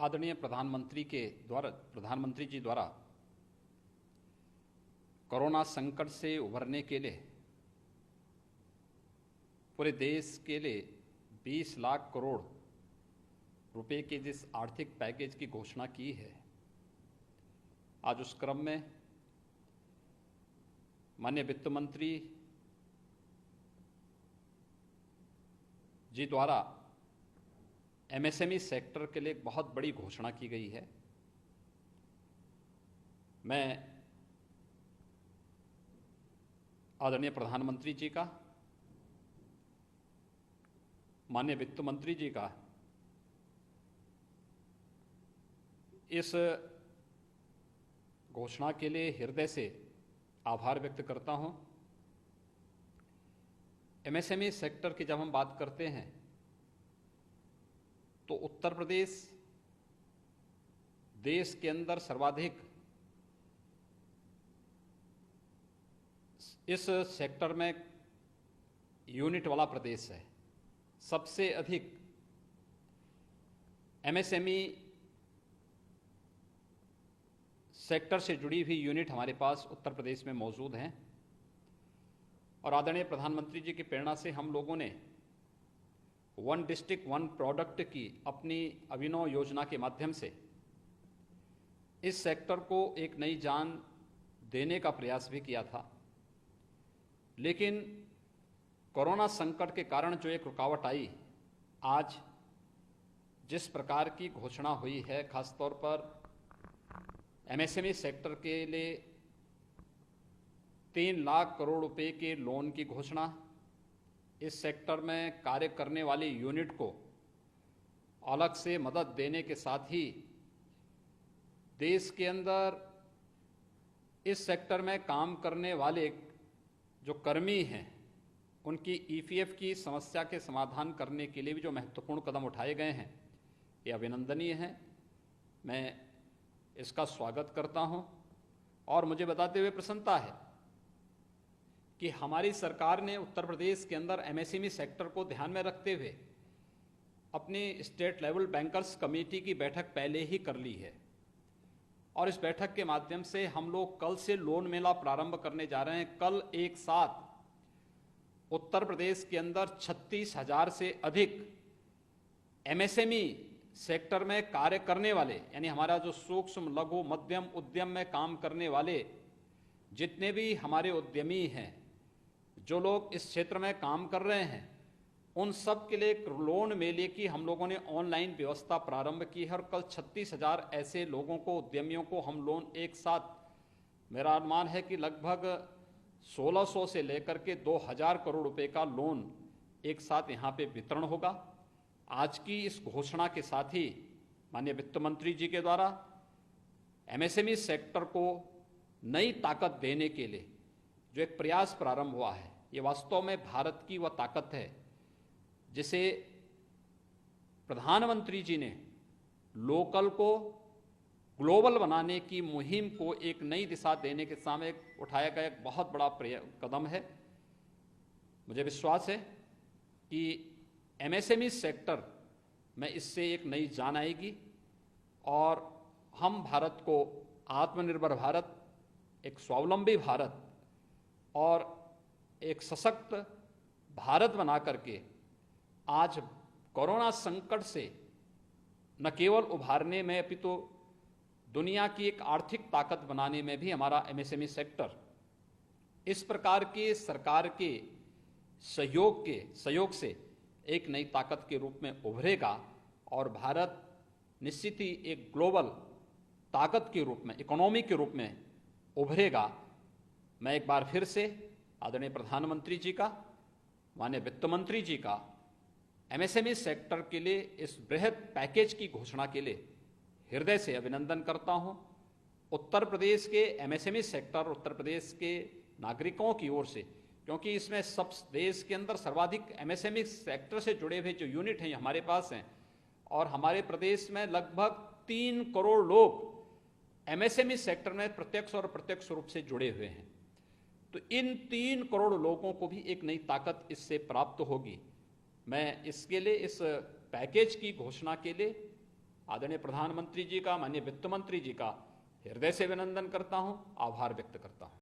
आदरणीय प्रधानमंत्री जी द्वारा कोरोना संकट से उभरने के लिए पूरे देश के लिए 20 लाख करोड़ रुपए के जिस आर्थिक पैकेज की घोषणा की है, आज उस क्रम में माननीय वित्त मंत्री जी द्वारा एमएसएमई सेक्टर के लिए एक बहुत बड़ी घोषणा की गई है। मैं आदरणीय प्रधानमंत्री जी का, माननीय वित्त मंत्री जी का इस घोषणा के लिए हृदय से आभार व्यक्त करता हूं। एमएसएमई सेक्टर की जब हम बात करते हैं तो उत्तर प्रदेश देश के अंदर सर्वाधिक इस सेक्टर में यूनिट वाला प्रदेश है। सबसे अधिक एमएसएमई सेक्टर से जुड़ी हुई यूनिट हमारे पास उत्तर प्रदेश में मौजूद हैं और आदरणीय प्रधानमंत्री जी की प्रेरणा से हम लोगों ने वन डिस्ट्रिक्ट वन प्रोडक्ट की अपनी अभिनव योजना के माध्यम से इस सेक्टर को एक नई जान देने का प्रयास भी किया था। लेकिन कोरोना संकट के कारण जो एक रुकावट आई, आज जिस प्रकार की घोषणा हुई है, खासतौर पर एमएसएमई सेक्टर के लिए 3 लाख करोड़ रुपए के लोन की घोषणा, इस सेक्टर में कार्य करने वाली यूनिट को अलग से मदद देने के साथ ही देश के अंदर इस सेक्टर में काम करने वाले जो कर्मी हैं उनकी ईपीएफ की समस्या के समाधान करने के लिए भी जो महत्वपूर्ण कदम उठाए गए हैं, ये अभिनंदनीय हैं। मैं इसका स्वागत करता हूं और मुझे बताते हुए प्रसन्नता है कि हमारी सरकार ने उत्तर प्रदेश के अंदर एमएसएमई सेक्टर को ध्यान में रखते हुए अपनी स्टेट लेवल बैंकर्स कमेटी की बैठक पहले ही कर ली है और इस बैठक के माध्यम से हम लोग कल से लोन मेला प्रारंभ करने जा रहे हैं। कल एक साथ उत्तर प्रदेश के अंदर 36,000 से अधिक एमएसएमई सेक्टर में कार्य करने वाले, यानी हमारा जो सूक्ष्म लघु मध्यम उद्यम में काम करने वाले जितने भी हमारे उद्यमी हैं, जो लोग इस क्षेत्र में काम कर रहे हैं, उन सब के लिए लोन मेले की हम लोगों ने ऑनलाइन व्यवस्था प्रारंभ की है और कल 36,000 ऐसे लोगों को, उद्यमियों को हम लोन एक साथ, मेरा अनुमान है कि लगभग 1600 से लेकर के 2000 करोड़ रुपए का लोन एक साथ यहाँ पे वितरण होगा। आज की इस घोषणा के साथ ही माननीय वित्त मंत्री जी के द्वारा एमएसएमई सेक्टर को नई ताकत देने के लिए जो एक प्रयास प्रारंभ हुआ है, ये वास्तव में भारत की वह ताकत है जिसे प्रधानमंत्री जी ने लोकल को ग्लोबल बनाने की मुहिम को एक नई दिशा देने के सामने उठाया गया एक बहुत बड़ा कदम है। मुझे विश्वास है कि एमएसएमई सेक्टर में इससे एक नई जान आएगी और हम भारत को आत्मनिर्भर भारत, एक स्वावलंबी भारत और एक सशक्त भारत बना करके आज कोरोना संकट से न केवल उभारने में अपितु दुनिया की एक आर्थिक ताकत बनाने में भी हमारा एमएसएमई सेक्टर इस प्रकार के सरकार के सहयोग से एक नई ताकत के रूप में उभरेगा और भारत निश्चित ही एक ग्लोबल ताकत के रूप में, इकोनॉमी के रूप में उभरेगा। मैं एक बार फिर से आदरणीय प्रधानमंत्री जी का, माननीय वित्त मंत्री जी का एमएसएमई सेक्टर के लिए इस बृहद पैकेज की घोषणा के लिए हृदय से अभिनंदन करता हूं। उत्तर प्रदेश के एमएसएमई सेक्टर, उत्तर प्रदेश के नागरिकों की ओर से, क्योंकि इसमें सब देश के अंदर सर्वाधिक एमएसएमई सेक्टर से जुड़े हुए जो यूनिट हैं हमारे पास हैं और हमारे प्रदेश में लगभग 3 करोड़ लोग एमएसएमई सेक्टर में प्रत्यक्ष और अप्रत्यक्ष रूप से जुड़े हुए हैं। तो इन 3 करोड़ लोगों को भी एक नई ताकत इससे प्राप्त होगी। मैं इसके लिए, इस पैकेज की घोषणा के लिए आदरणीय प्रधानमंत्री जी का, माननीय वित्त मंत्री जी का हृदय से अभिनंदन करता हूं, आभार व्यक्त करता हूं।